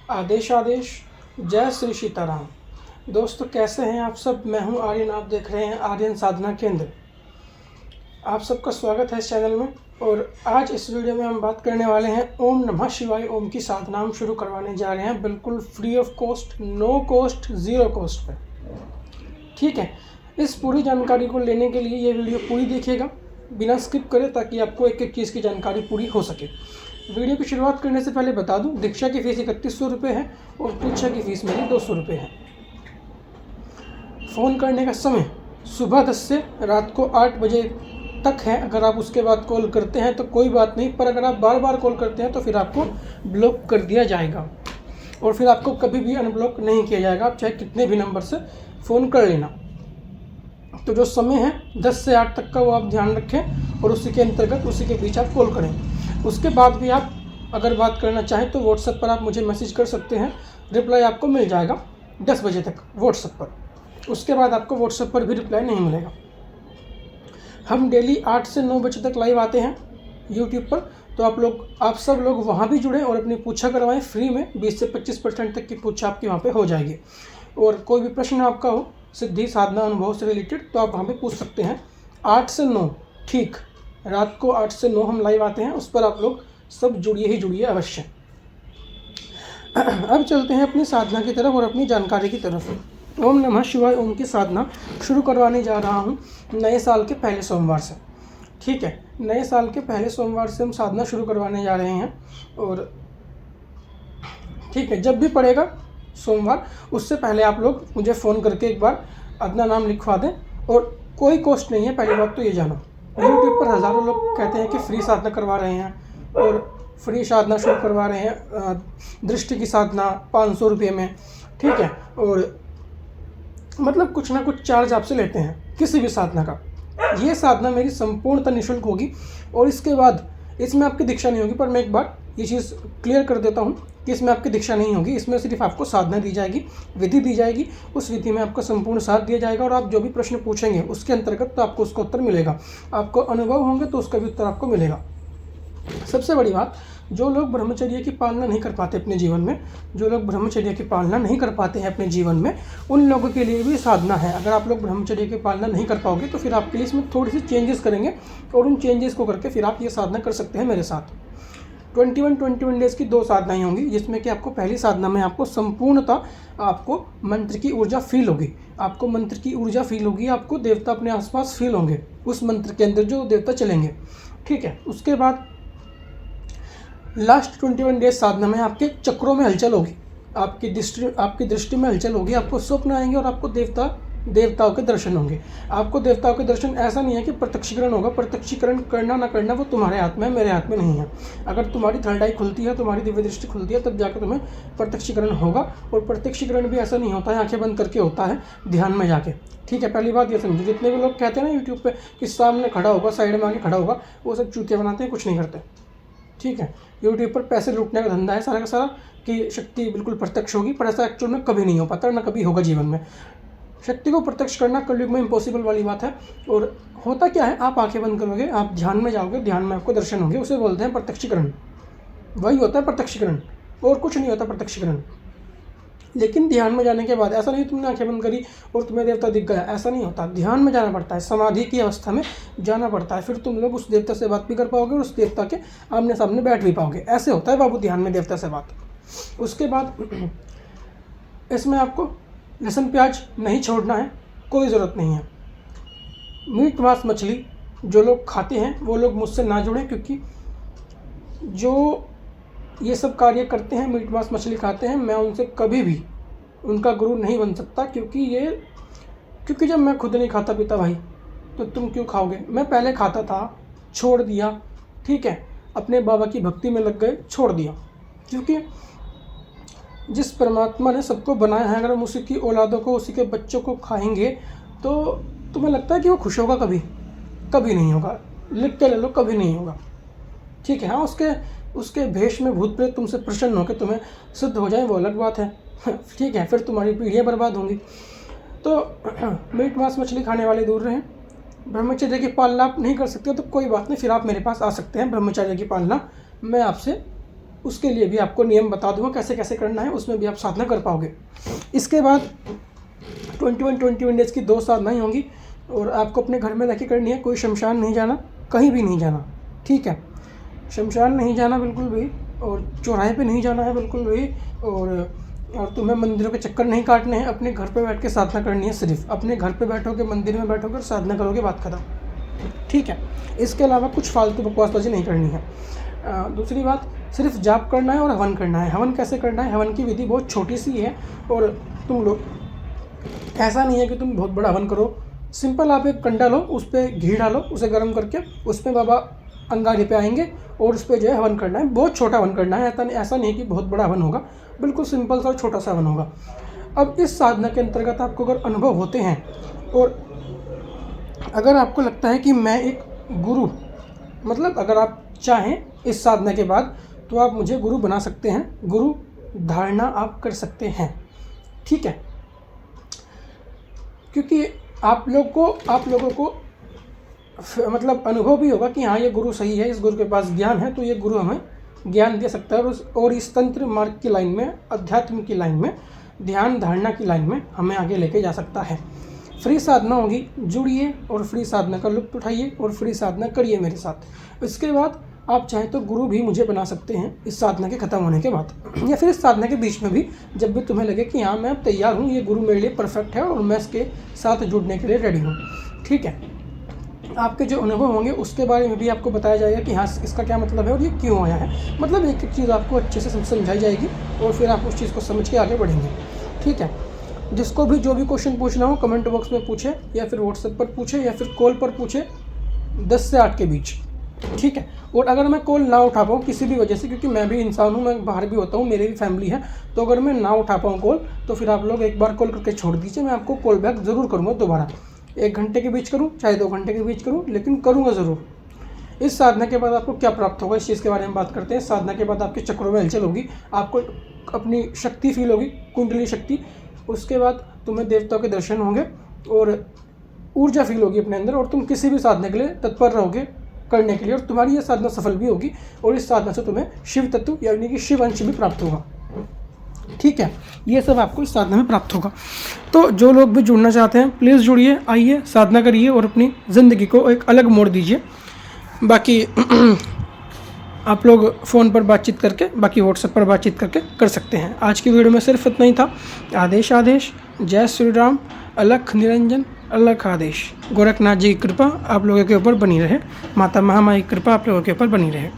आदेश आदेश, जय श्री सीताराम। दोस्तों कैसे हैं आप सब। मैं हूं आर्यन, आप देख रहे हैं आर्यन साधना केंद्र। आप सबका स्वागत है इस चैनल में। और आज इस वीडियो में हम बात करने वाले हैं ओम नमः शिवाय ओम की साधना हम शुरू करवाने जा रहे हैं, बिल्कुल free of cost, no cost, zero cost पे। ठीक है, इस पूरी जानकारी को लेने के लिए ये वीडियो पूरी देखिएगा, बिना स्किप करे, ताकि आपको एक एक चीज़ की जानकारी पूरी हो सके। वीडियो की शुरुआत करने से पहले बता दूं, दीक्षा की फ़ीस 3100 रुपये है और परीक्षा की फ़ीस मेरी 200 रुपये है। फ़ोन करने का समय सुबह 10 से रात को 8 बजे तक है। अगर आप उसके बाद कॉल करते हैं तो कोई बात नहीं, पर अगर आप बार बार कॉल करते हैं तो फिर आपको ब्लॉक कर दिया जाएगा और फिर आपको कभी भी अनब्लॉक नहीं किया जाएगा, आप चाहे कितने भी नंबर से फ़ोन कर लेना। तो जो समय है 10 से 8 तक का, वो आप ध्यान रखें और उसी के अंतर्गत उसी के बीच आप कॉल करें। उसके बाद भी आप अगर बात करना चाहें तो व्हाट्सएप पर आप मुझे मैसेज कर सकते हैं, रिप्लाई आपको मिल जाएगा 10 बजे तक व्हाट्सएप पर। उसके बाद आपको व्हाट्सएप पर भी रिप्लाई नहीं मिलेगा। हम डेली 8 से 9 बजे तक लाइव आते हैं यूट्यूब पर, तो आप सब लोग वहाँ भी जुड़ें और अपनी पूछा करवाएं फ्री में। 20 से 25% तक की पूछा आपकी वहाँ पे हो जाएगी। और कोई भी प्रश्न आपका हो सिद्धि साधना अनुभव से रिलेटेड तो आप वहाँ पे पूछ सकते हैं। 8 से 9, ठीक, रात को 8 से 9 हम लाइव आते हैं, उस पर आप लोग सब जुड़िए ही जुड़िए अवश्य। अब चलते हैं अपनी साधना की तरफ और अपनी जानकारी की तरफ। ओम नमः शिवाय ओम की साधना शुरू करवाने जा रहा हूँ नए साल के पहले सोमवार से। ठीक है, नए साल के पहले सोमवार से हम साधना शुरू करवाने जा रहे हैं। और ठीक है, जब भी पड़ेगा सोमवार, उससे पहले आप लोग मुझे फ़ोन करके एक बार अपना नाम लिखवा दें। और कोई कॉस्ट नहीं है, पहली बात तो ये जानो। यूट्यूब पर हज़ारों लोग कहते हैं कि फ्री साधना करवा रहे हैं और फ्री साधना शुरू करवा रहे हैं, दृष्टि की साधना 500 रुपये में। ठीक है, और मतलब कुछ ना कुछ चार्ज आपसे लेते हैं किसी भी साधना का। ये साधना मेरी संपूर्णतः निःशुल्क होगी और इसके बाद इसमें आपकी दीक्षा नहीं होगी। पर मैं एक बार ये चीज़ क्लियर कर देता हूँ कि इसमें आपकी दीक्षा नहीं होगी, इसमें सिर्फ आपको साधना दी जाएगी, विधि दी जाएगी। उस विधि में आपका संपूर्ण साथ दिया जाएगा और आप जो भी प्रश्न पूछेंगे उसके अंतर्गत तो आपको उसका उत्तर मिलेगा। आपको अनुभव होंगे तो उसका भी उत्तर आपको मिलेगा। सबसे बड़ी बात, जो लोग ब्रह्मचर्य की पालना नहीं कर पाते अपने जीवन में, जो लोग ब्रह्मचर्य की पालना नहीं कर पाते हैं अपने जीवन में, उन लोगों के लिए भी साधना है। अगर आप लोग ब्रह्मचर्य की पालना नहीं कर पाओगे तो फिर आपके लिए इसमें थोड़ी सी चेंजेस करेंगे और उन चेंजेस को करके फिर आप ये साधना कर सकते हैं मेरे साथ। 21 डेज़ की 2 साधनाएँ होंगी, जिसमें कि आपको पहली साधना में आपको संपूर्णतः आपको मंत्र की ऊर्जा फील होगी, आपको मंत्र की ऊर्जा फील होगी, आपको देवता अपने आसपास फील होंगे उस मंत्र के अंदर जो देवता चलेंगे। ठीक है, उसके बाद लास्ट 21 डेज साधना में आपके चक्रों में हलचल होगी, आपकी दृष्टि में हलचल होगी, आपको स्वप्न आएंगे और आपको देवताओं के दर्शन होंगे। आपको देवताओं के दर्शन ऐसा नहीं है कि प्रत्यक्षीकरण होगा, प्रत्यक्षीकरण करना ना करना वो तुम्हारे हाथ में है, मेरे हाथ में नहीं है। अगर तुम्हारी थर्ड आई खुलती है, तुम्हारी दिव्य दृष्टि खुलती है, तब जाकर तुम्हें प्रत्यक्षीकरण होगा। और प्रत्यक्षीकरण भी ऐसा नहीं होता है आंखें बंद करके, होता है ध्यान में जाके। ठीक है, पहली बात ये समझो। जितने भी लोग कहते हैं ना यूट्यूब पे कि सामने खड़ा होगा, साइड में आके खड़ा होगा, वो सब चूतिया बनाते हैं, कुछ नहीं करते। ठीक है, यूट्यूब पर पैसे लूटने का धंधा है सारा का सारा, कि शक्ति बिल्कुल प्रत्यक्ष होगी, पर ऐसा एक्चुअल में कभी नहीं हो पाता, ना कभी होगा जीवन में। शक्ति को प्रत्यक्ष करना कलयुग में इम्पॉसिबल वाली बात है। और होता क्या है, आप आंखें बंद करोगे, आप ध्यान में जाओगे, ध्यान में आपको दर्शन होंगे, उसे बोलते हैं प्रत्यक्षीकरण। वही होता है प्रत्यक्षीकरण, और कुछ नहीं होता प्रत्यक्षीकरण। लेकिन ध्यान में जाने के बाद ऐसा नहीं तुमने आंखें बंद करी और तुम्हें देवता दिख गया, ऐसा नहीं होता। ध्यान में जाना पड़ता है, समाधि की अवस्था में जाना पड़ता है, फिर तुम लोग उस देवता से बात भी कर पाओगे और उस देवता के आमने सामने बैठ भी पाओगे। ऐसे होता है बाबू ध्यान में देवता से बात। उसके बाद इसमें आपको लहसुन प्याज नहीं छोड़ना है, कोई ज़रूरत नहीं है। मीट मांस मछली जो लोग खाते हैं वो लोग मुझसे ना जुड़ें, क्योंकि जो ये सब कार्य करते हैं, मीट मांस मछली खाते हैं, मैं उनसे कभी भी उनका गुरु नहीं बन सकता। क्योंकि जब मैं खुद नहीं खाता पीता भाई, तो तुम क्यों खाओगे। मैं पहले खाता था, छोड़ दिया। ठीक है, अपने बाबा की भक्ति में लग गए, छोड़ दिया। क्योंकि जिस परमात्मा ने सबको बनाया है, अगर हम उसी की औलादों को, उसी के बच्चों को खाएंगे तो तुम्हें लगता है कि वो खुश होगा? कभी नहीं होगा। लिख के ले लो, कभी नहीं होगा। ठीक है, हाँ, उसके भेष में भूत प्रेत तुमसे प्रसन्न होकर तुम्हें सिद्ध हो जाए, वो अलग बात है। ठीक है, फिर तुम्हारी पीढ़ियाँ बर्बाद होंगी। तो मीट मांस मछली खाने वाले दूर रहें। ब्रह्मचर्य की पालना आप नहीं कर सकते तो कोई बात नहीं, फिर आप मेरे पास आ सकते हैं। ब्रह्मचर्य की पालना मैं आपसे उसके लिए भी आपको नियम बता दूंगा कैसे कैसे करना है, उसमें भी आप साधना कर पाओगे। इसके बाद 21 डेज़ की 2 साधनाएँ होंगी और आपको अपने घर में रह करनी है। कोई शमशान नहीं जाना, कहीं भी नहीं जाना, ठीक है। शमशान नहीं जाना बिल्कुल भी, और चौराहे पे नहीं जाना है बिल्कुल भी, और तुम्हें मंदिरों के चक्कर नहीं काटने हैं। अपने घर पे बैठ के साधना करनी है, सिर्फ अपने घर पे बैठोगे, मंदिर में बैठोगे और साधना करोगे, बात खत्म, ठीक है। इसके अलावा कुछ फालतू बकवासबाजी नहीं करनी है। दूसरी बात, सिर्फ जाप करना है और हवन करना है। हवन कैसे करना है? हवन की विधि बहुत छोटी सी है, और तुम लोग, ऐसा नहीं है कि तुम बहुत बड़ा हवन करो। सिंपल आप एक कंडा लो, उस पर घी डालो, उसे गर्म करके उस पर बाबा अंगारे पे आएंगे और उस पर जो है हवन करना है। बहुत छोटा हवन करना है, ऐसा नहीं कि बहुत बड़ा हवन होगा, बिल्कुल सिंपल सा और छोटा सा हवन होगा। अब इस साधना के अंतर्गत आपको अगर अनुभव होते हैं, और अगर आपको लगता है कि मैं एक गुरु, मतलब अगर आप चाहें इस साधना के बाद तो आप मुझे गुरु बना सकते हैं, गुरु धारणा आप कर सकते हैं, ठीक है। क्योंकि आप लोगों को मतलब अनुभव भी होगा कि हाँ ये गुरु सही है, इस गुरु के पास ज्ञान है, तो ये गुरु हमें ज्ञान दे सकता है, और इस तंत्र मार्ग की लाइन में, अध्यात्म की लाइन में, ध्यान धारणा की लाइन में हमें आगे लेके जा सकता है। फ्री साधना होगी, जुड़िए और फ्री साधना का लुत्फ उठाइए और फ्री साधना करिए मेरे साथ। इसके बाद आप चाहें तो गुरु भी मुझे बना सकते हैं इस साधना के ख़त्म होने के बाद, या फिर इस साधना के बीच में भी, जब भी तुम्हें लगे कि हाँ मैं अब तैयार हूँ, ये गुरु मेरे लिए परफेक्ट है और मैं इसके साथ जुड़ने के लिए रेडी हूँ, ठीक है। आपके जो अनुभव होंगे उसके बारे में भी आपको बताया जाएगा कि हाँ इसका क्या मतलब है और ये क्यों आया है। मतलब एक एक चीज़ आपको अच्छे से समझाई जाएगी और फिर आप उस चीज़ को समझ के आगे बढ़ेंगे, ठीक है। जिसको भी जो भी क्वेश्चन पूछना हो कमेंट बॉक्स में पूछे, या फिर व्हाट्सएप पर पूछे, या फिर कॉल पर पूछे 10 से 8 के बीच, ठीक है। और अगर मैं कॉल ना उठा पाऊँ किसी भी वजह से, क्योंकि मैं भी इंसान हूँ, मैं बाहर भी होता हूँ, मेरी भी फैमिली है, तो अगर मैं ना उठा पाऊँ कॉल तो फिर आप लोग एक बार कॉल करके छोड़ दीजिए, मैं आपको कॉल बैक ज़रूर करूँगा दोबारा। 1 घंटे के बीच करूँ चाहे 2 घंटे के बीच करूँ, लेकिन करूँगा ज़रूर। इस साधना के बाद आपको क्या प्राप्त होगा, इस चीज़ के बारे में बात करते हैं। साधना के बाद आपके चक्रों में हलचल होगी, आपको अपनी शक्ति फील होगी, कुंडली शक्ति। उसके बाद तुम्हें देवताओं के दर्शन होंगे और ऊर्जा फील होगी अपने अंदर, और तुम किसी भी साधना के लिए तत्पर रहोगे करने के लिए, और तुम्हारी ये साधना सफल भी होगी, और इस साधना से तुम्हें शिव तत्व यानी कि शिव अंश भी प्राप्त होगा, ठीक है। ये सब आपको इस साधना में प्राप्त होगा। तो जो लोग भी जुड़ना चाहते हैं प्लीज़ जुड़िए, आइए साधना करिए और अपनी ज़िंदगी को एक अलग मोड़ दीजिए। बाकी आप लोग फ़ोन पर बातचीत करके, बाकी व्हाट्सएप पर बातचीत करके कर सकते हैं। आज की वीडियो में सिर्फ इतना ही था। आदेश आदेश, जय श्री राम, अलख निरंजन, अलख आदेश। गोरखनाथ जी की कृपा आप लोगों के ऊपर बनी रहे, माता महामाई की कृपा आप लोगों के ऊपर बनी रहे।